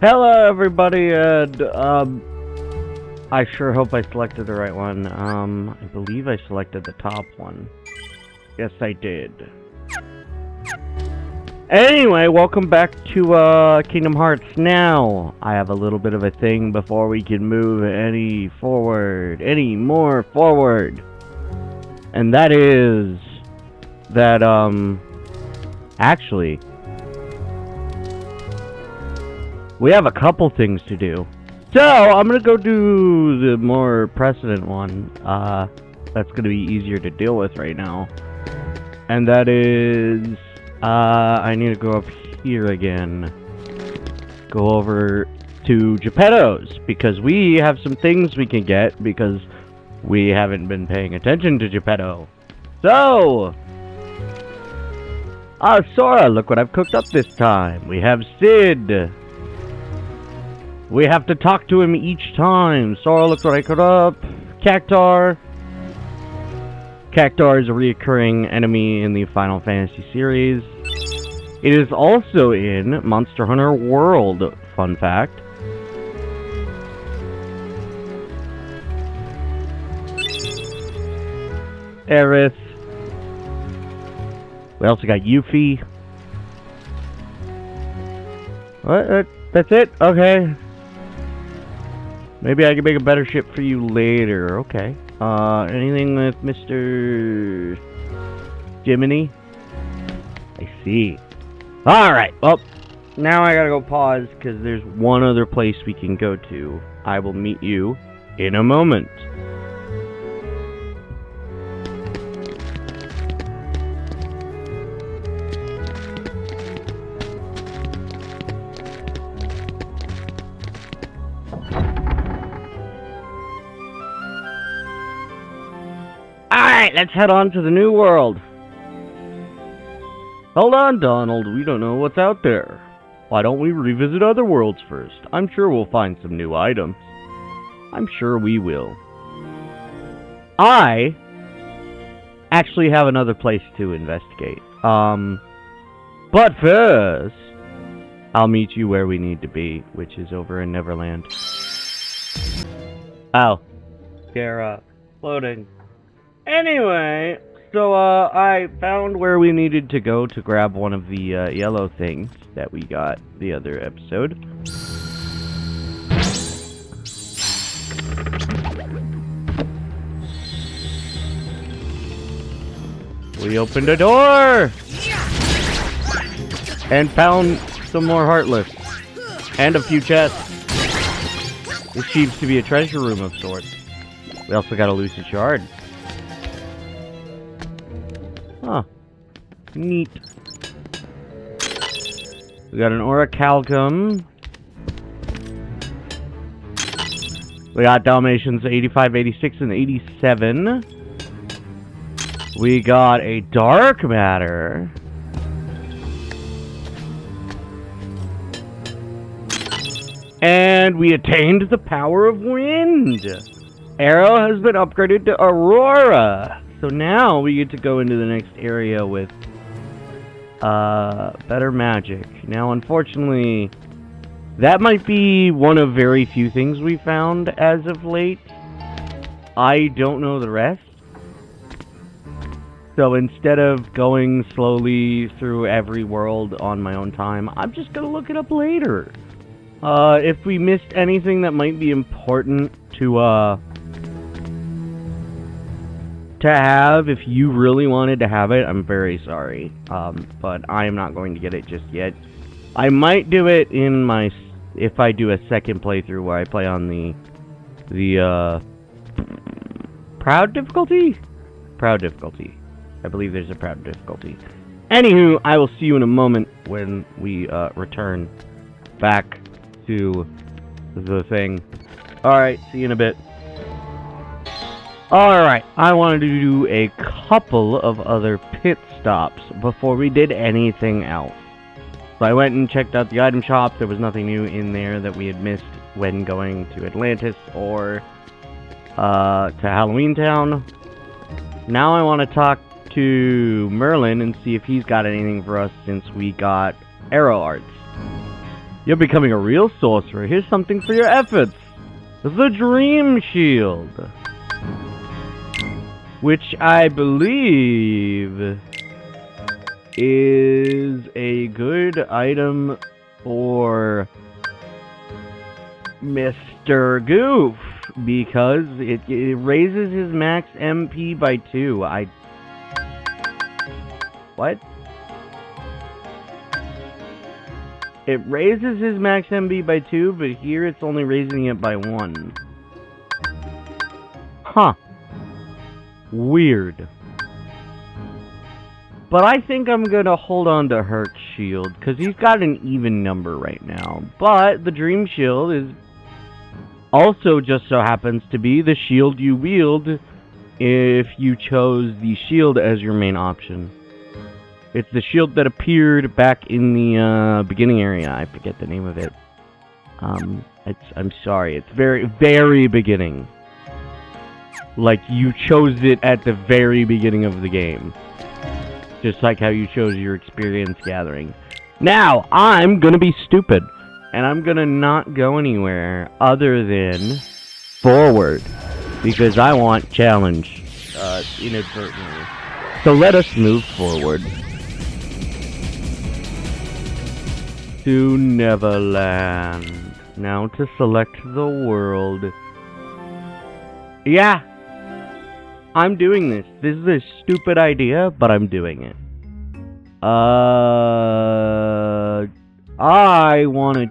Hello, everybody, and I sure hope I selected the right one. I believe I selected the top one. Yes, I did. Anyway, welcome back to Kingdom Hearts. Now, I have a little bit of a thing before we can move any more forward, and that is that actually, we have a couple things to do. So, I'm gonna go do the more precedent one. That's gonna be easier to deal with right now. And that is, I need to go up here again. Go over to Geppetto's, because we have some things we can get, because we haven't been paying attention to Geppetto. So, Sora, look what I've cooked up this time. We have Sid. We have to talk to him each time. Sora, look what I cooked up. Cactuar. Cactuar is a recurring enemy in the Final Fantasy series. It is also in Monster Hunter World, fun fact. Aerith. We also got Yuffie. What? That's it? Okay. Maybe I can make a better ship for you later. Okay. Anything with Mr. Jiminy? I see. Alright, well, now I gotta go pause, because there's one other place we can go to. I will meet you in a moment. Alright, let's head on to the new world. Hold on, Donald. We don't know what's out there. Why don't we revisit other worlds first? I'm sure we'll find some new items. I'm sure we will. I actually have another place to investigate. But first, I'll meet you where we need to be, which is over in Neverland. Oh. They're, loading. Anyway, so I found where we needed to go to grab one of the yellow things that we got the other episode. We opened a door and found some more Heartless and a few chests. This seems to be a treasure room of sorts. We also got a Lucid Shard. Huh. Neat. We got an Orichalcum. We got Dalmatians 85, 86, and 87. We got a Dark Matter. And we attained the power of wind. Arrow has been upgraded to Aurora. So now we get to go into the next area with better magic. Now, unfortunately, that might be one of very few things we found as of late. I don't know the rest. So instead of going slowly through every world on my own time, I'm just going to look it up later. If we missed anything that might be important to have, if you really wanted to have it, I'm very sorry. But I am not going to get it just yet. I might do it in if I do a second playthrough where I play on the proud difficulty? Proud difficulty. I believe there's a proud difficulty. Anywho, I will see you in a moment when we return back to the thing. Alright, see you in a bit. Alright, I wanted to do a couple of other pit stops before we did anything else. So I went and checked out the item shop. There was nothing new in there that we had missed when going to Atlantis or to Halloween Town. Now I want to talk to Merlin and see if he's got anything for us since we got arrow arts. You're becoming a real sorcerer. Here's something for your efforts. The Dream Shield. Which I believe is a good item for Mr. Goof. Because it raises his max MP by 2. What? It raises his max MP by 2, but here it's only raising it by 1. Huh. Weird. But I think I'm gonna hold on to Herc's shield, because he's got an even number right now. But the Dream Shield is also just so happens to be the shield you wield if you chose the shield as your main option. It's the shield that appeared back in the beginning area. I forget the name of it. I'm sorry. It's very, very beginning. Like, you chose it at the very beginning of the game. Just like how you chose your experience gathering. Now, I'm gonna be stupid. And I'm gonna not go anywhere other than forward. Because I want challenge. Inadvertently. So let us move forward. To Neverland. Now to select the world. Yeah. I'm doing this. This is a stupid idea, but I'm doing it. I want to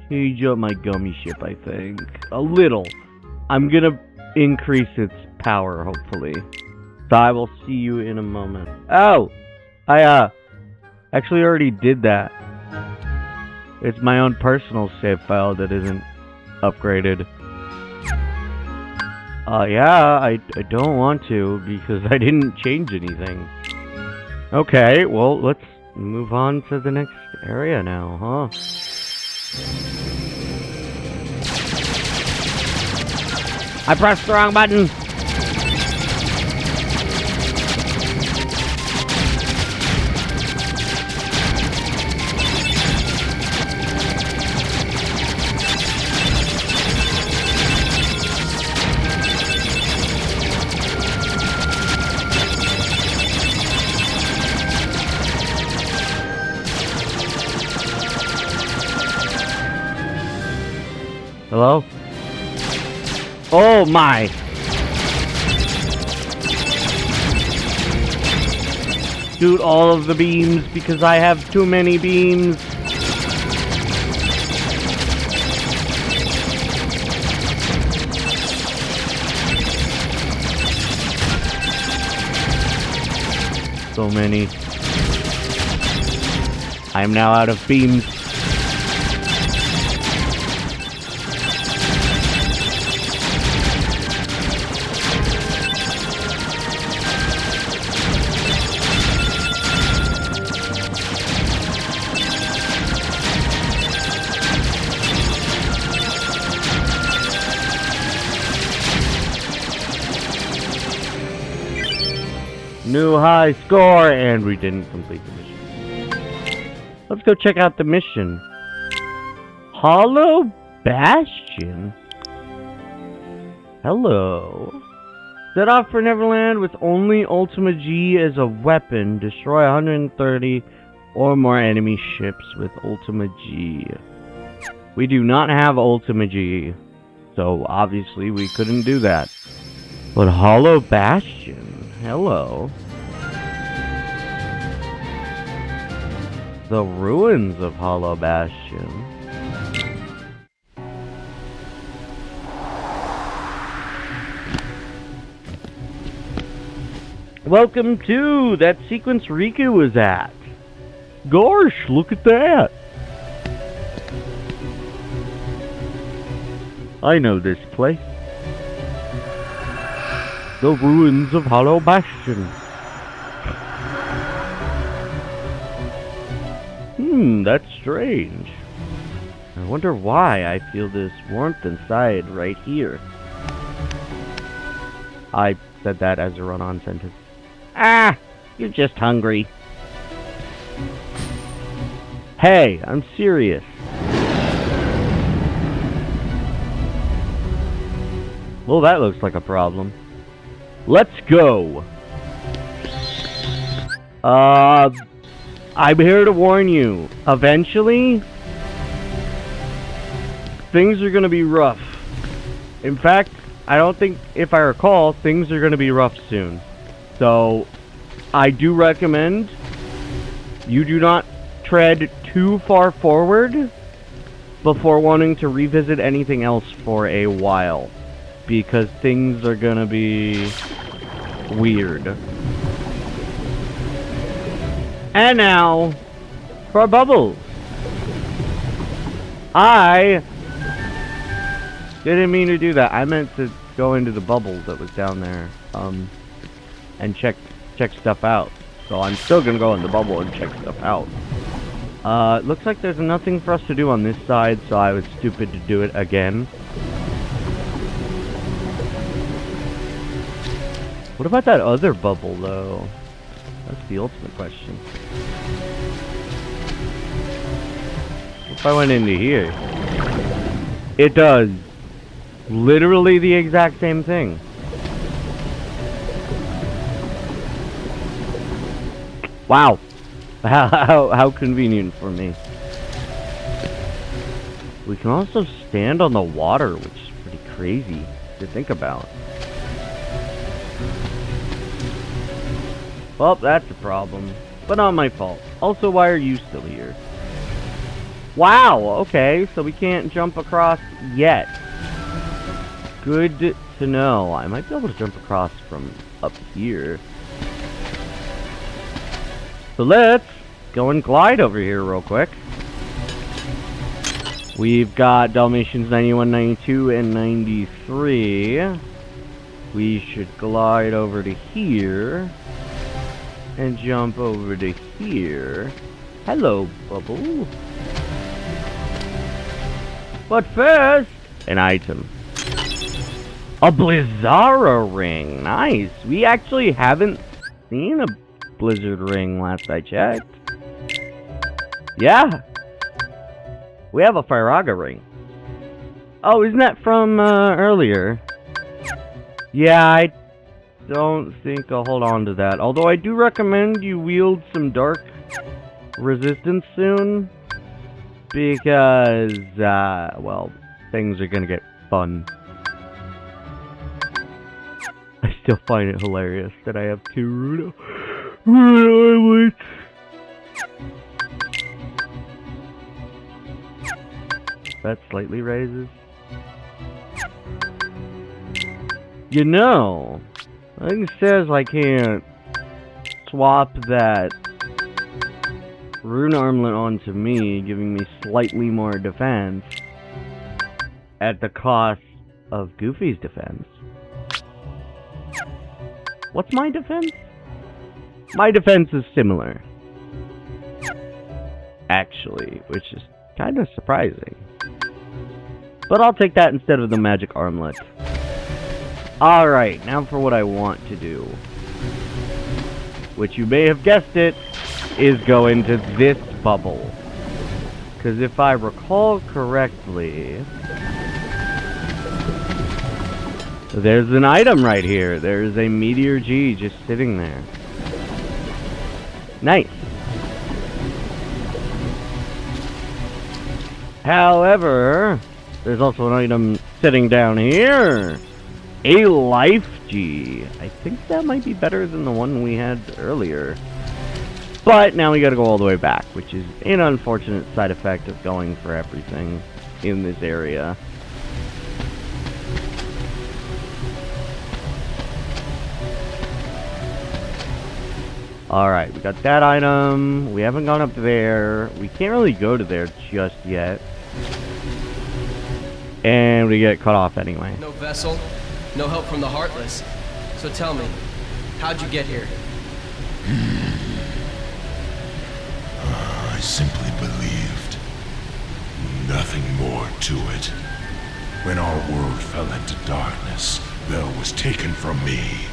change up my gummy ship, I think. A little. I'm gonna increase its power, hopefully. So I will see you in a moment. Oh! I, actually already did that. It's my own personal save file that isn't upgraded. Yeah, I don't want to, because I didn't change anything. Okay, well, let's move on to the next area now, huh? I pressed the wrong button! Hello? Oh my! Shoot all of the beams because I have too many beams. So many. I am now out of beams. New high score, and we didn't complete the mission. Let's go check out the mission. Hollow Bastion? Hello. Set off for Neverland with only Ultima G as a weapon. Destroy 130 or more enemy ships with Ultima G. We do not have Ultima G, so obviously we couldn't do that. But Hollow Bastion? Hello. The ruins of Hollow Bastion. Welcome to that sequence Riku was at. Gosh, look at that. I know this place. The ruins of Hollow Bastion. That's strange. I wonder why I feel this warmth inside right here. I said that as a run-on sentence. Ah, you're just hungry. Hey, I'm serious. Well, that looks like a problem. Let's go. I'm here to warn you. Eventually, things are gonna be rough. In fact, I don't think, if I recall, things are gonna be rough soon. So, I do recommend you do not tread too far forward before wanting to revisit anything else for a while. Because things are gonna be weird. And now, for bubbles. I didn't mean to do that. I meant to go into the bubble that was down there, and check stuff out. So I'm still gonna go in the bubble and check stuff out. Looks like there's nothing for us to do on this side, so I was stupid to do it again. What about that other bubble, though? That's the ultimate question. What if I went into here? It does literally the exact same thing. Wow. How convenient for me. We can also stand on the water, which is pretty crazy to think about. Well, that's a problem, but not my fault. Also, why are you still here? Wow, okay, so we can't jump across yet. Good to know. I might be able to jump across from up here. So let's go and glide over here real quick. We've got Dalmatians 91, 92, and 93. We should glide over to here. And jump over to here. Hello, bubble. But first, an item. A Blizzara ring. Nice. We actually haven't seen a Blizzard ring last I checked. Yeah. We have a Firaga ring. Oh, isn't that from earlier? Yeah, I don't think I'll hold on to that. Although I do recommend you wield some dark resistance soon. Because, well, things are gonna get fun. I still find it hilarious that I have two Runo armlets. That slightly raises. You know, I think it says I can't swap that rune armlet onto me, giving me slightly more defense at the cost of Goofy's defense. What's my defense? My defense is similar, actually, which is kind of surprising. But I'll take that instead of the magic armlet. Alright, now for what I want to do. Which you may have guessed it, is go into this bubble. Because if I recall correctly, there's an item right here. There's a Meteor G just sitting there. Nice. However, there's also an item sitting down here. A Life G. I think that might be better than the one we had earlier. But now we gotta go all the way back, which is an unfortunate side effect of going for everything in this area. Alright, we got that item. We haven't gone up there. We can't really go to there just yet. And we get cut off anyway. No vessel, no help from the Heartless. So tell me, how'd you get here? I simply believed. Nothing more to it. When our world fell into darkness, Belle was taken from me.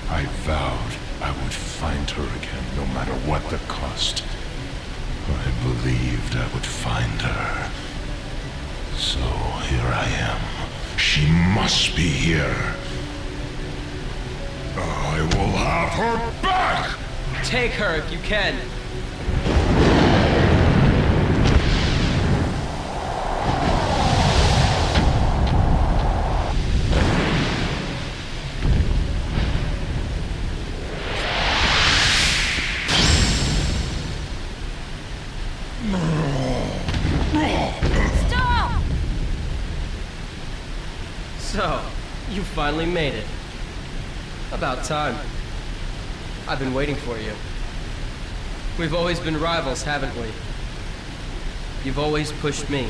I vowed I would find her again, no matter what the cost. I believed I would find her. So here I am, She must be here. I will have her back! Take her if you can. Stop! So, you finally made it. About time. I've been waiting for you. We've always been rivals, haven't we? You've always pushed me,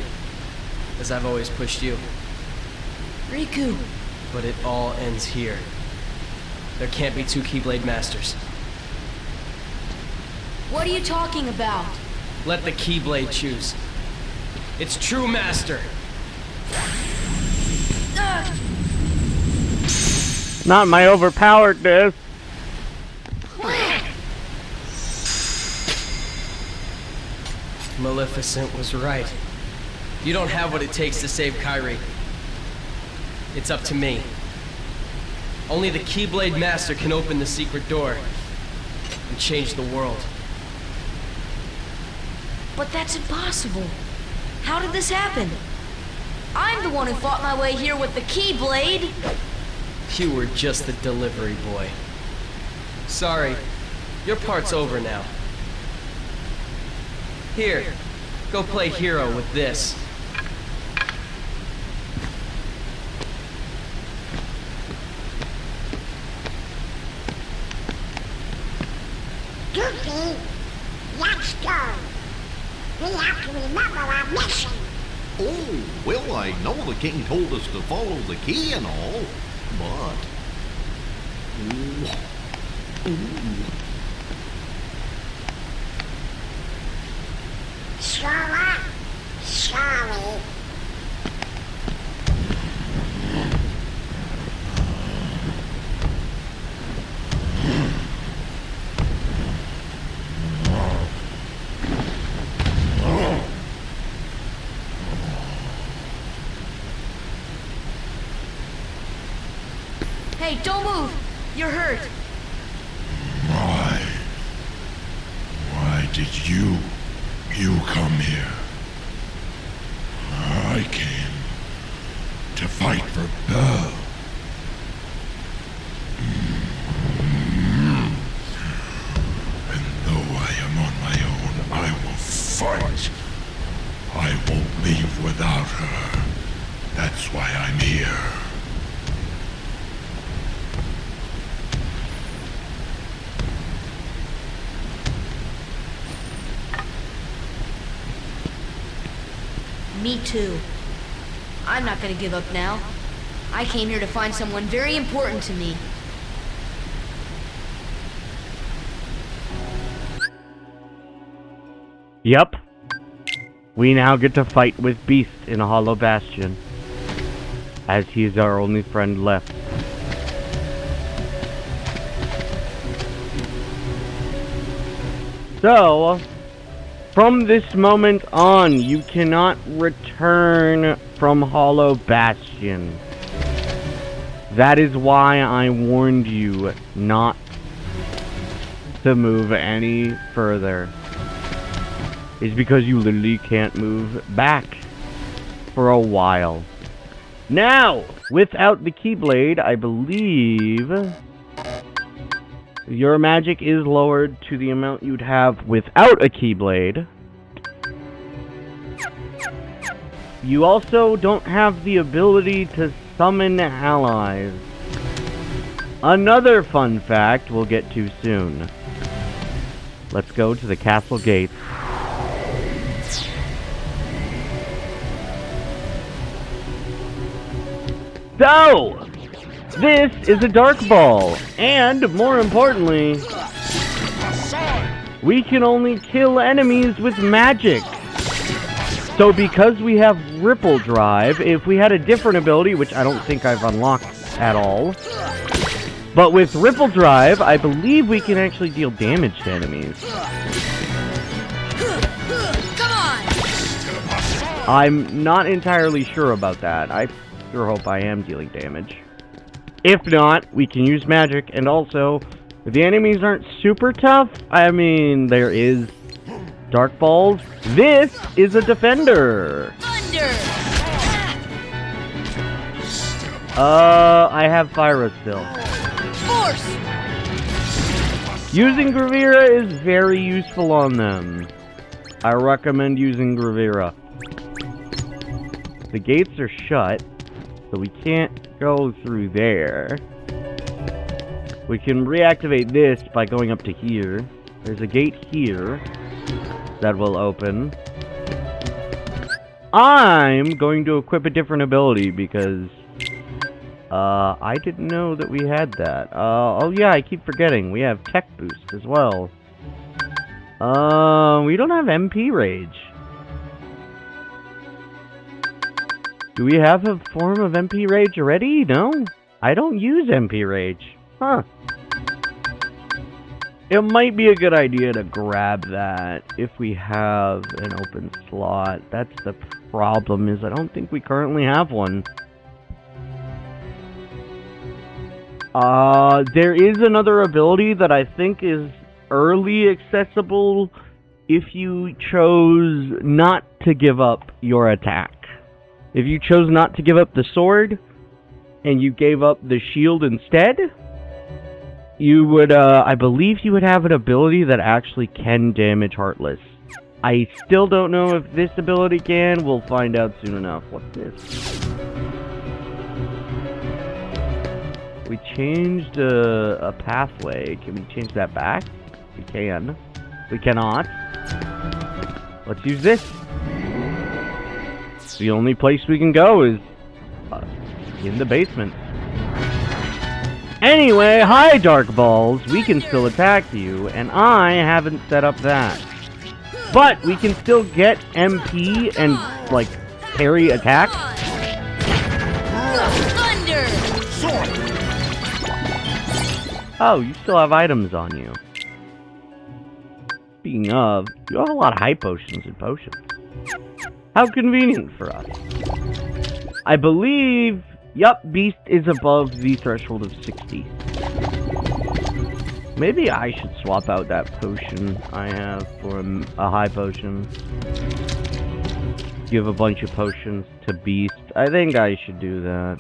as I've always pushed you. Riku. But it all ends here. There can't be two Keyblade Masters. What are you talking about? Let the Keyblade choose. Its true master. Not my overpoweredness. Maleficent was right. You don't have what it takes to save Kairi. It's up to me. Only the Keyblade Master can open the secret door and change the world. But that's impossible. How did this happen? I'm the one who fought my way here with the Keyblade. You were just the delivery boy. Sorry, your part's over now. Here, go play hero with this. Goofy, let's go. We have to remember our mission. Oh, well, I know the king told us to follow the key and all, but... Sora, sorry. Hey, don't move! You're hurt. Why did you come here? I came to fight for Belle. And though I am on my own, I will fight. I won't leave without her. That's why I'm here. Me too. I'm not gonna give up now. I came here to find someone very important to me. Yep. We now get to fight with Beast in a Hollow Bastion, as he is our only friend left. So, from this moment on, you cannot return from Hollow Bastion. That is why I warned you not to move any further. Is because you literally can't move back for a while. Now, without the Keyblade, I believe your magic is lowered to the amount you'd have without a Keyblade. You also don't have the ability to summon allies. Another fun fact we'll get to soon. Let's go to the castle gates. So, this is a Dark Ball, and more importantly, we can only kill enemies with magic. So because we have Ripple Drive, if we had a different ability, which I don't think I've unlocked at all, but with Ripple Drive, I believe we can actually deal damage to enemies. Come on! I'm not entirely sure about that. I sure hope I am dealing damage. If not, we can use magic, and also, if the enemies aren't super tough, I mean, there is Dark Balls. This is a defender! Thunder! I have Fyra still. Force! Using Gravira is very useful on them. I recommend using Gravira. The gates are shut, so we can't go through there. We can reactivate this by going up to here. There's a gate here that will open. I'm going to equip a different ability because I didn't know that we had that. Oh yeah, I keep forgetting. We have Tech Boost as well. We don't have MP Rage. Do we have a form of MP Rage already? No? I don't use MP Rage. Huh. It might be a good idea to grab that if we have an open slot. That's the problem, is I don't think we currently have one. There is another ability that I think is early accessible if you chose not to give up your attack. If you chose not to give up the sword, and you gave up the shield instead, you would, I believe you would have an ability that actually can damage Heartless. I still don't know if this ability can. We'll find out soon enough. What's this? We changed a pathway. Can we change that back? We can. We cannot. Let's use this. The only place we can go is in the basement. Anyway, hi Dark Balls. We can still attack you, and I haven't set up that. But we can still get MP and, like, parry attack. Thunder! Oh, you still have items on you. Speaking of, you have a lot of high potions and potions. How convenient for us. I believe, yup, Beast is above the threshold of 60. Maybe I should swap out that potion I have for a high potion. Give a bunch of potions to Beast. I think I should do that.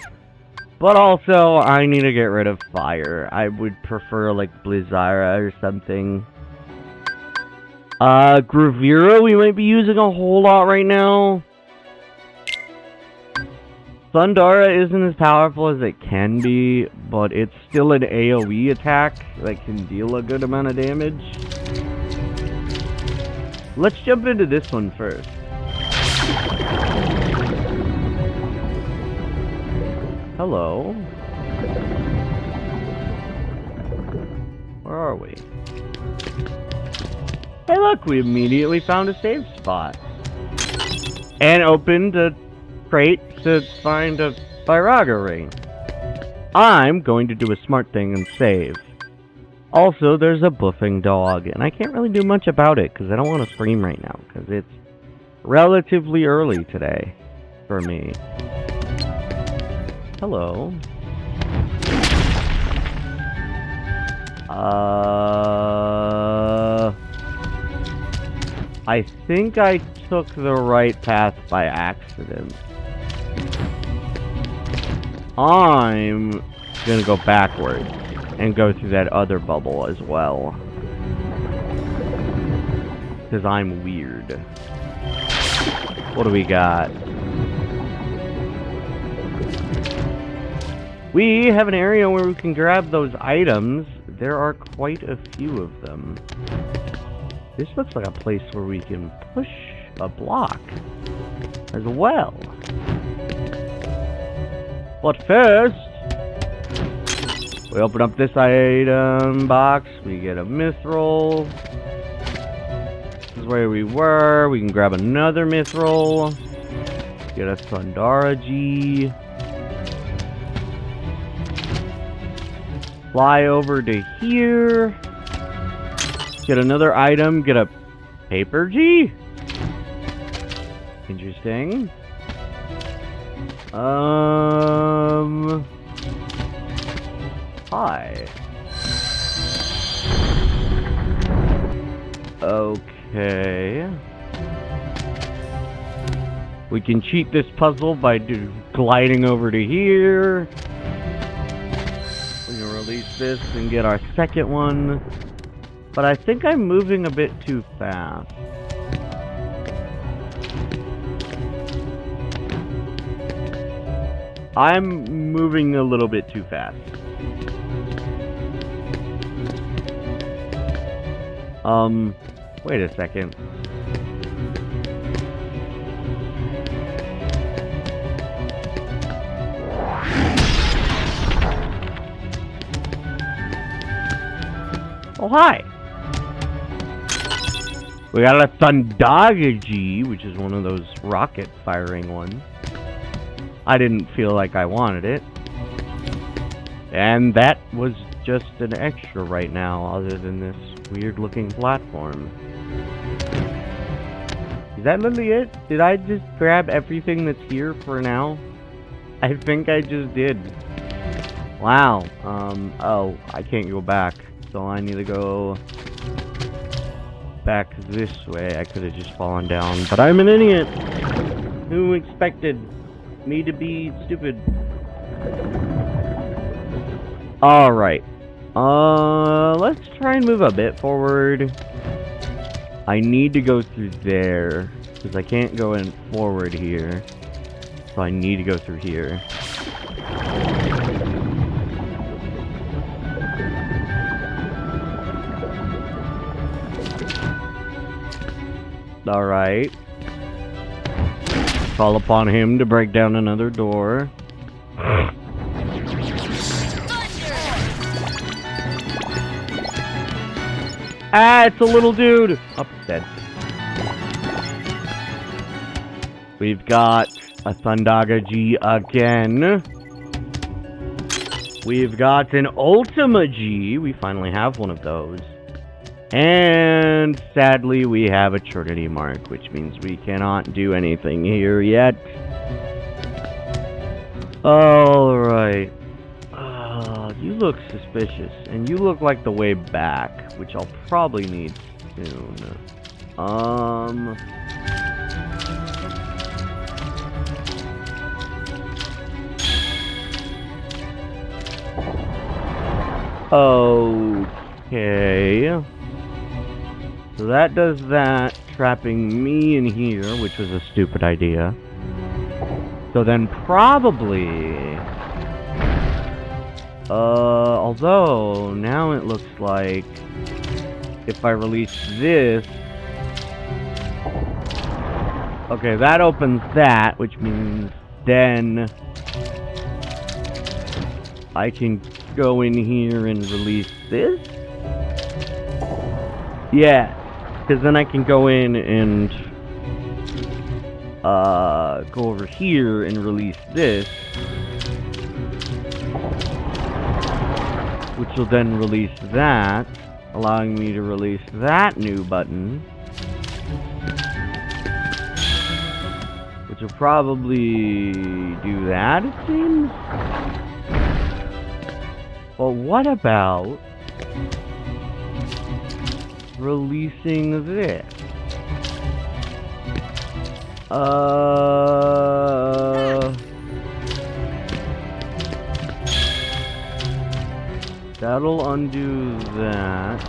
But also, I need to get rid of fire. I would prefer, like, Blizzara or something. Gravira we might be using a whole lot right now. Thundara isn't as powerful as it can be, but it's still an AoE attack that can deal a good amount of damage. Let's jump into this one first. Hello. Where are we? Hey look, we immediately found a save spot. And opened a crate to find a Firaga ring. I'm going to do a smart thing and save. Also, there's a buffing dog, and I can't really do much about it because I don't want to stream right now because it's relatively early today for me. Hello. I think I took the right path by accident. I'm gonna go backwards and go through that other bubble as well. Because I'm weird. What do we got? We have an area where we can grab those items. There are quite a few of them. This looks like a place where we can push a block as well. But first, we open up this item box. We get a mithril. This is where we were. We can grab another mithril. Get a Thundara G. Fly over to here. Get another item. Get a paper G. Interesting. hi. Okay. We can cheat this puzzle by gliding over to here. We can release this and get our second one. But I think I'm moving a bit too fast. I'm moving a little bit too fast. Wait a second. Oh, hi. We got a Thundagaji, which is one of those rocket firing ones. I didn't feel like I wanted it. And that was just an extra right now, other than this weird looking platform. Is that literally it? Did I just grab everything that's here for now? I think I just did. Wow. Oh, I can't go back. So I need to go back this way. I could have just fallen down, but I'm an idiot. Who expected me to be stupid? Alright. Let's try and move a bit forward. I need to go through there, because I can't go in forward here. So I need to go through here. Alright. Call upon him to break down another door. Ah, it's a little dude! Oh, dead. We've got a Thundagaji again. We've got an Ultima G. We finally have one of those. And sadly, we have a Trinity Mark, which means we cannot do anything here yet. Alright. You look suspicious, and you look like the way back, which I'll probably need soon. Okay. So that does that, trapping me in here, which was a stupid idea. So then probably... although, now it looks like if I release this... Okay, that opens that, which means then I can go in here and release this? Yeah, because then I can go in and go over here and release this, which will then release that, allowing me to release that new button, which will probably do that, it seems. But what about releasing this? That'll undo that.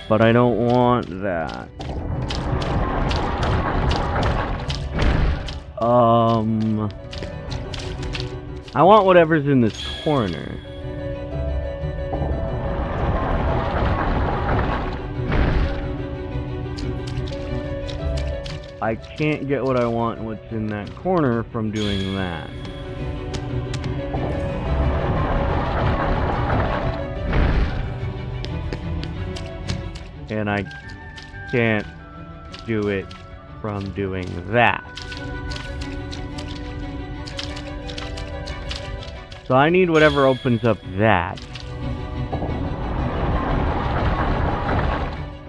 But I don't want that. I want whatever's in this corner. I can't get what I want and what's in that corner from doing that. And I can't do it from doing that. So I need whatever opens up that.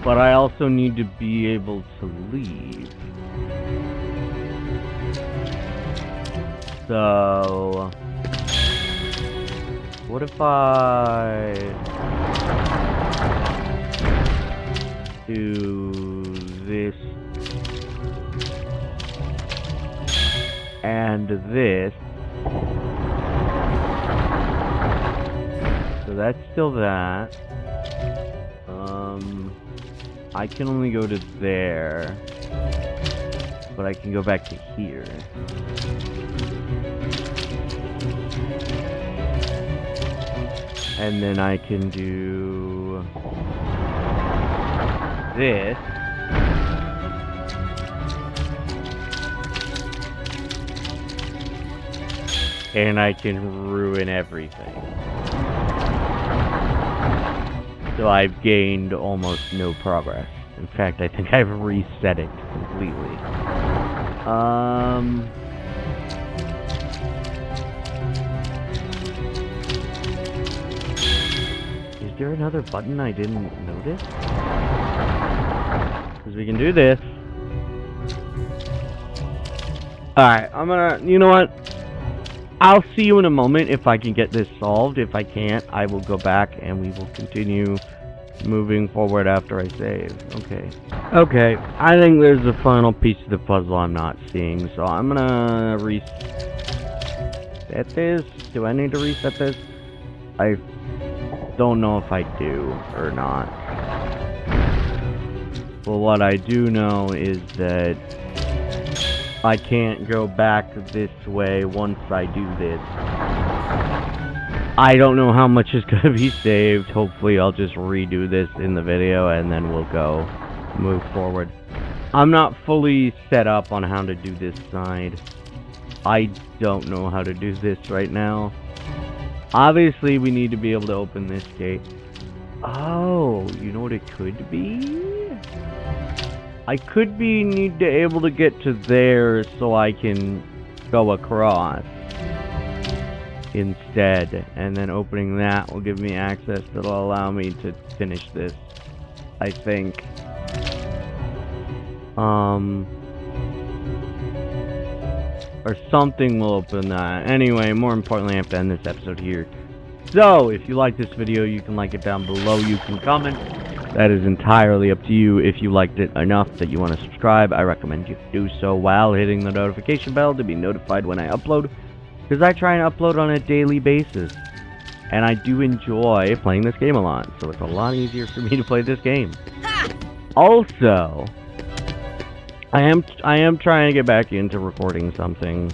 But I also need to be able to leave. So What if I do this and this? So that's still that. I can only go to there, but I can go back to here. And then I can do this. And I can ruin everything. So I've gained almost no progress. In fact, I think I've reset it completely. Is there another button I didn't notice? Because we can do this. Alright, I'm gonna... You know what? I'll see you in a moment if I can get this solved. If I can't, I will go back and we will continue moving forward after I save. Okay. Okay, I think there's a final piece of the puzzle I'm not seeing, so I'm gonna reset this. Do I need to reset this? I don't know if I do or not. Well, what I do know is that I can't go back this way once I do this. I don't know how much is going to be saved. Hopefully I'll just redo this in the video and then we'll go move forward. I'm not fully set up on how to do this side. I don't know how to do this right now. Obviously we need to be able to open this gate. Oh, you know what it could be? I could need to able to get to there so I can go across instead, and then opening that will give me access that'll allow me to finish this, I think. Or something will open that. Anyway, more importantly, I have to end this episode here. So, if you like this video, you can like it down below, you can comment. That is entirely up to you. If you liked it enough that you want to subscribe, I recommend you do so while hitting the notification bell to be notified when I upload, because I try and upload on a daily basis. And I do enjoy playing this game a lot, so it's a lot easier for me to play this game. Also, I am trying to get back into recording something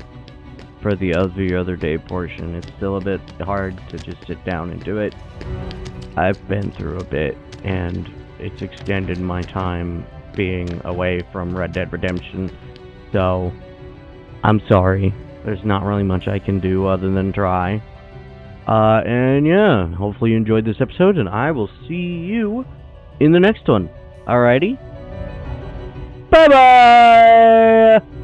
for the other day portion. It's still a bit hard to just sit down and do it. I've been through a bit, and it's extended my time being away from Red Dead Redemption, so I'm sorry. There's not really much I can do other than try. And yeah, hopefully you enjoyed this episode, and I will see you in the next one. Alrighty? Bye-bye!